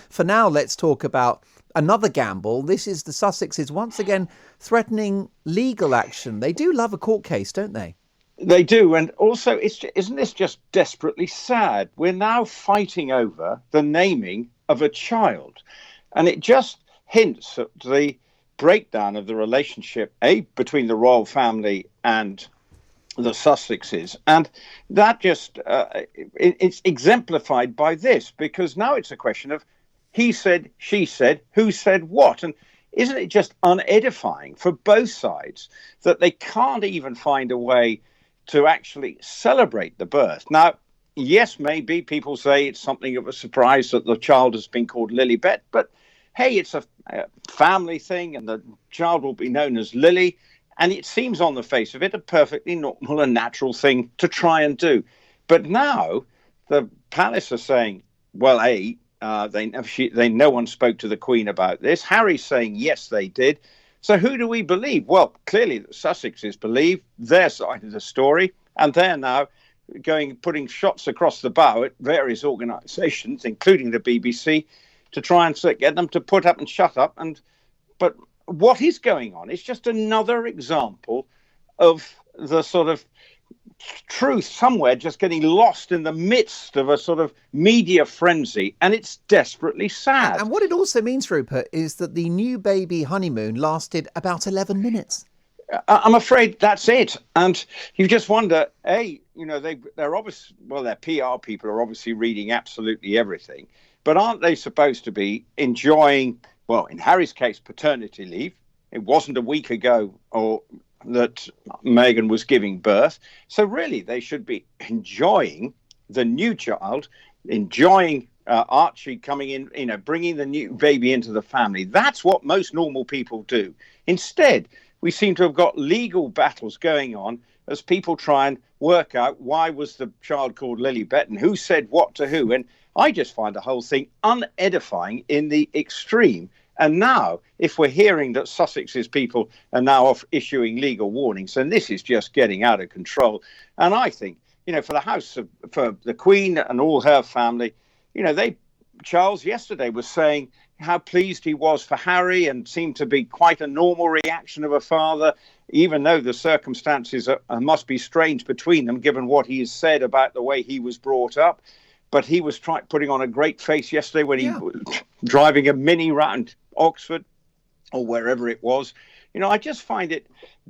For now, let's talk about another gamble. This is the Sussexes once again threatening legal action. They do love a court case, don't they? They do. And also, isn't this just desperately sad? We're now fighting over the naming of a child. And it just hints at the breakdown of the relationship, between the royal family and the Sussexes. And that just, it's exemplified by this, because now it's a question of he said, she said, who said what? And isn't it just unedifying for both sides that they can't even find a way to actually celebrate the birth? Now, yes, maybe people say it's something of a surprise that the child has been called Lilibet, but hey, it's a family thing and the child will be known as Lily. And it seems on the face of it a perfectly normal and natural thing to try and do. But now the palace are saying, well, no one spoke to the Queen about this. Harry's saying, yes, they did. So who do we believe? Well, clearly the Sussexes believe their side of the story, and they're now putting shots across the bow at various organisations, including the BBC, to try and get them to put up and shut up. But what is going on is just another example of the sort of truth somewhere just getting lost in the midst of a sort of media frenzy, and it's desperately sad. And what it also means, Rupert, is that the new baby honeymoon lasted about 11 minutes. I'm afraid that's it. And you just wonder, they're obviously, well, their PR people are obviously reading absolutely everything, but aren't they supposed to be enjoying, well, in Harry's case, paternity leave? It wasn't a week ago that Meghan was giving birth. So really, they should be enjoying the new child, enjoying Archie coming in, bringing the new baby into the family. That's what most normal people do. Instead, we seem to have got legal battles going on as people try and work out why was the child called Lilibet and who said what to who. And I just find the whole thing unedifying in the extreme. And now, if we're hearing that Sussex's people are now issuing legal warnings, then this is just getting out of control. And I think, for the Queen and all her family, Charles yesterday was saying how pleased he was for Harry and seemed to be quite a normal reaction of a father, even though the circumstances must be strange between them, given what he has said about the way he was brought up. But he was putting on a great face yesterday when he was driving a Mini round Oxford or wherever it was. I just find it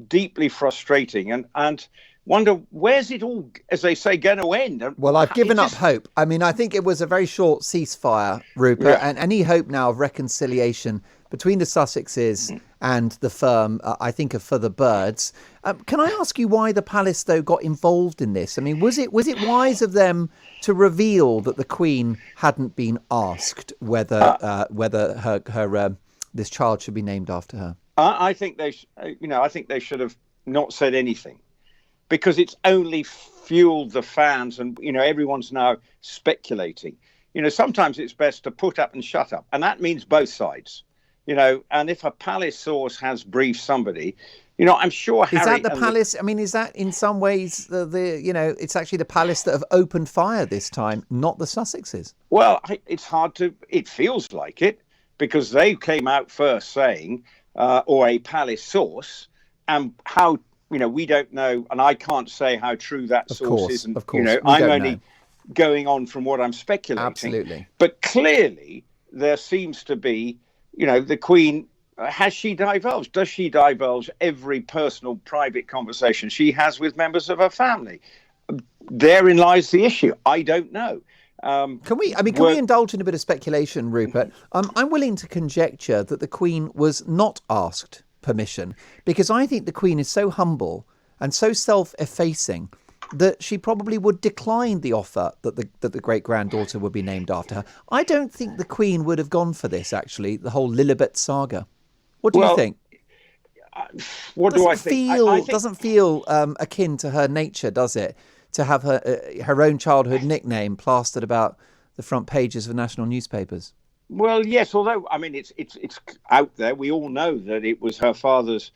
deeply frustrating and wonder, where's it all, as they say, going to end? Well, I've given up hope. I mean, I think it was a very short ceasefire, Rupert, and any hope now of reconciliation between the Sussexes and the firm, I think, are for the birds. Can I ask you why the palace, though, got involved in this? I mean, was it wise of them to reveal that the Queen hadn't been asked whether her this child should be named after her? I think they should have not said anything, because it's only fueled the fans, and everyone's now speculating. Sometimes it's best to put up and shut up, and that means both sides. And if a palace source has briefed somebody, I'm sure Harry... Is that the palace? I mean, is that in some ways it's actually the palace that have opened fire this time, not the Sussexes? Well, it's hard to... It feels like it, because they came out first saying, or a palace source, and how, we don't know, and I can't say how true that source is. Of course, I'm only going on from what I'm speculating. Absolutely. But clearly, there seems to be, the Queen... Has she divulged? Does she divulge every personal, private conversation she has with members of her family? Therein lies the issue. I don't know. Can we indulge in a bit of speculation, Rupert? I'm willing to conjecture that the Queen was not asked permission, because I think the Queen is so humble and so self-effacing that she probably would decline the offer that the great-granddaughter would be named after her. I don't think the Queen would have gone for this, actually, the whole Lilibet saga. What do you think? What do I think? Doesn't feel akin to her nature, does it? To have her own childhood nickname plastered about the front pages of national newspapers. Well, yes, although, I mean, it's out there. We all know that it was her father's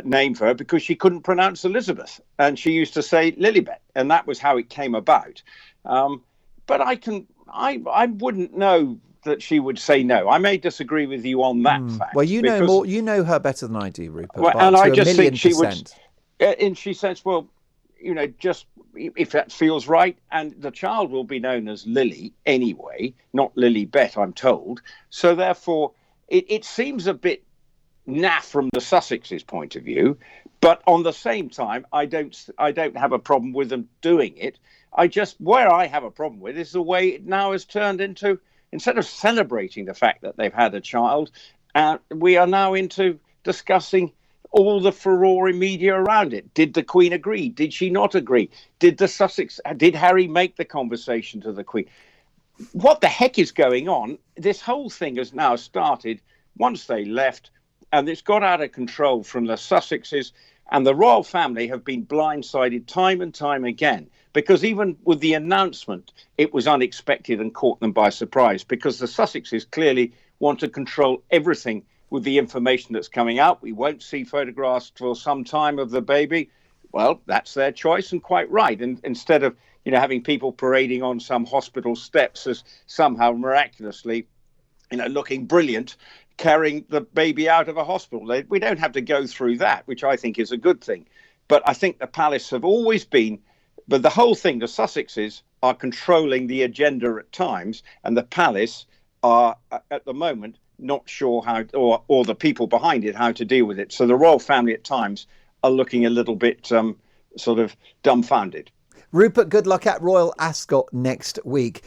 name for her because she couldn't pronounce Elizabeth. And she used to say Lilibet. And that was how it came about. But I wouldn't know that she would say no. I may disagree with you on that fact. Well, you know more. You know her better than I do, Rupert. Well, but and to I a just million think she percent. would. And she says, well, just if that feels right, and the child will be known as Lily anyway, not Lilibet, I'm told. So therefore, it seems a bit naff from the Sussexes' point of view, but on the same time, I don't have a problem with them doing it. Where I have a problem with is the way it now has turned into, instead of celebrating the fact that they've had a child, we are now into discussing all the furore in media around it. Did the Queen agree? Did she not agree? Did Harry make the conversation to the Queen? What the heck is going on? This whole thing has now started once they left, and it's got out of control from the Sussexes, and the royal family have been blindsided time and time again, because even with the announcement, it was unexpected and caught them by surprise, because the Sussexes clearly want to control everything with the information that's coming out. We won't see photographs for some time of the baby. Well, that's their choice, and quite right. And instead of having people parading on some hospital steps as somehow miraculously looking brilliant, carrying the baby out of a hospital, we don't have to go through that, which I think is a good thing. But I think the palace have always been, but the whole thing, the Sussexes are controlling the agenda at times, and the palace are at the moment not sure how, or the people behind it, how to deal with it. So the royal family at times are looking a little bit sort of dumbfounded. Rupert, good luck at Royal Ascot next week.